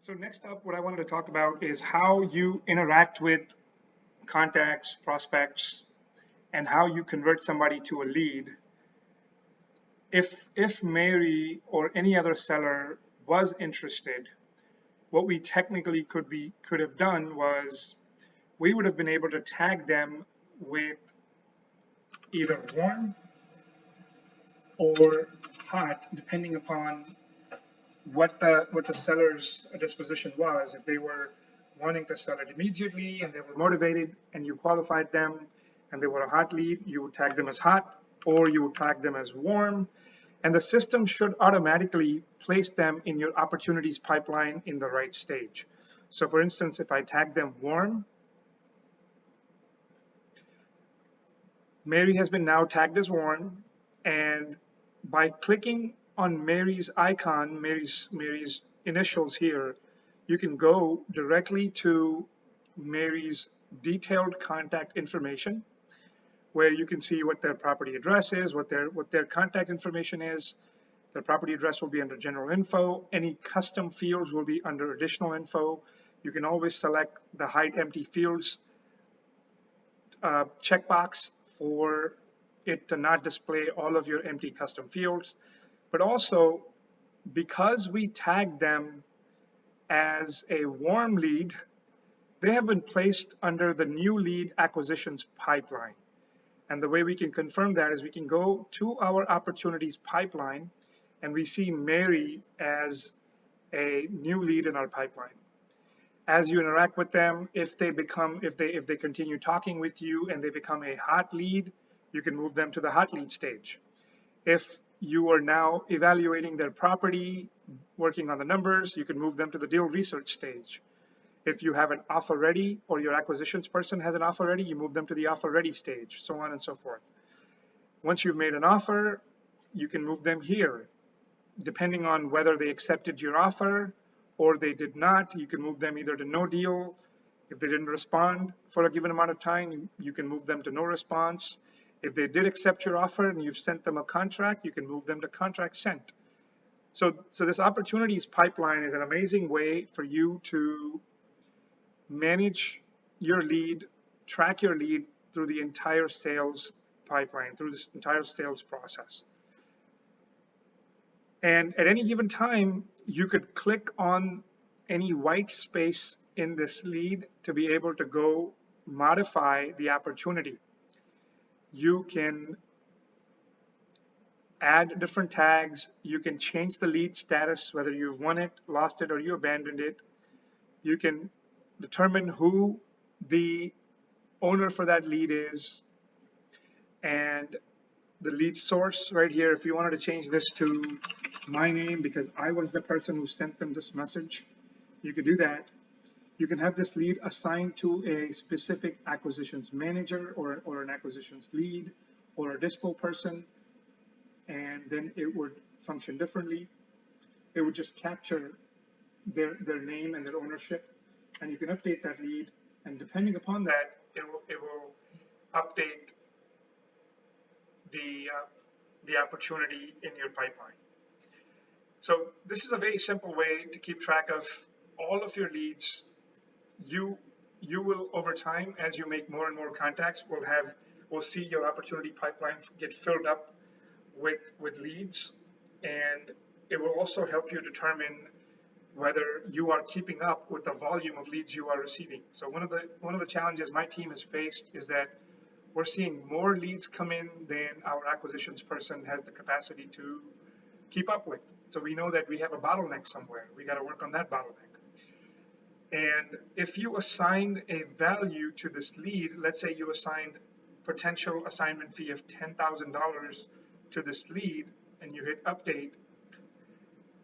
So next up, what I wanted to talk about is how you interact with contacts, prospects, and how you convert somebody to a lead. If Mary or any other seller was interested, what we technically could have done was we would have been able to tag them with either warm or hot, depending upon what the seller's disposition was. If they were wanting to sell it immediately and they were motivated and you qualified them and they were a hot lead, you would tag them as hot or you would tag them as warm. And the system should automatically place them in your opportunities pipeline in the right stage. So for instance, if I tag them warm, Mary has been now tagged as warm, and by clicking on Mary's icon, Mary's initials here, you can go directly to Mary's detailed contact information, where you can see what their property address is, what their contact information is. Their property address will be under general info. Any custom fields will be under additional info. You can always select the hide empty fields checkbox for it to not display all of your empty custom fields. But also, because we tagged them as a warm lead, they have been placed under the new lead acquisitions pipeline. And the way we can confirm that is we can go to our opportunities pipeline and we see Mary as a new lead in our pipeline. As you interact with them, if they continue talking with you and they become a hot lead, you can move them to the hot lead stage. If you are now evaluating their property, working on the numbers, you can move them to the deal research stage. If you have an offer ready or your acquisitions person has an offer ready, you move them to the offer ready stage, so on and so forth. Once you've made an offer, you can move them here. Depending on whether they accepted your offer or they did not, you can move them either to no deal. If they didn't respond for a given amount of time, you can move them to no response. If they did accept your offer and you've sent them a contract, you can move them to contract sent. So this opportunities pipeline is an amazing way for you to manage your lead, track your lead through the entire sales pipeline, through this entire sales process. And at any given time, you could click on any white space in this lead to be able to go modify the opportunity. You can add different tags. You can change the lead status, whether you've won it, lost it, or you abandoned it. You can determine who the owner for that lead is, and the lead source right here. If you wanted to change this to my name because I was the person who sent them this message, you could do that. You can have this lead assigned to a specific acquisitions manager or an acquisitions lead or a dispo person, and then it would function differently. It would just capture their name and their ownership, and you can update that lead, and depending upon that, it will update the opportunity in your pipeline. So this is a very simple way to keep track of all of your leads. You will, over time, as you make more and more contacts, will see your opportunity pipeline get filled up with leads, and it will also help you determine whether you are keeping up with the volume of leads you are receiving. So one of the challenges my team has faced is that we're seeing more leads come in than our acquisitions person has the capacity to keep up with. So we know that we have a bottleneck somewhere. We got to work on that bottleneck. And if you assigned a value to this lead, let's say you assigned potential assignment fee of $10,000 to this lead and you hit update,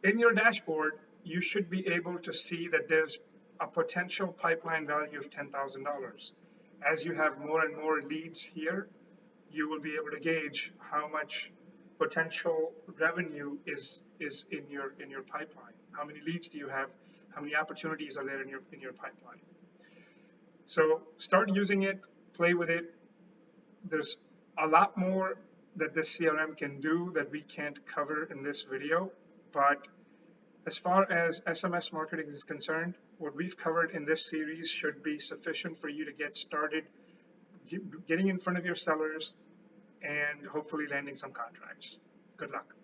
in your dashboard, you should be able to see that there's a potential pipeline value of $10,000. As you have more and more leads here, you will be able to gauge how much potential revenue is in your pipeline. How many leads do you have? How many opportunities are there in your pipeline? So start using it, play with it. There's a lot more that this CRM can do that we can't cover in this video, but As far as SMS marketing is concerned, what we've covered in this series should be sufficient for you to get started getting in front of your sellers and hopefully landing some contracts. Good luck.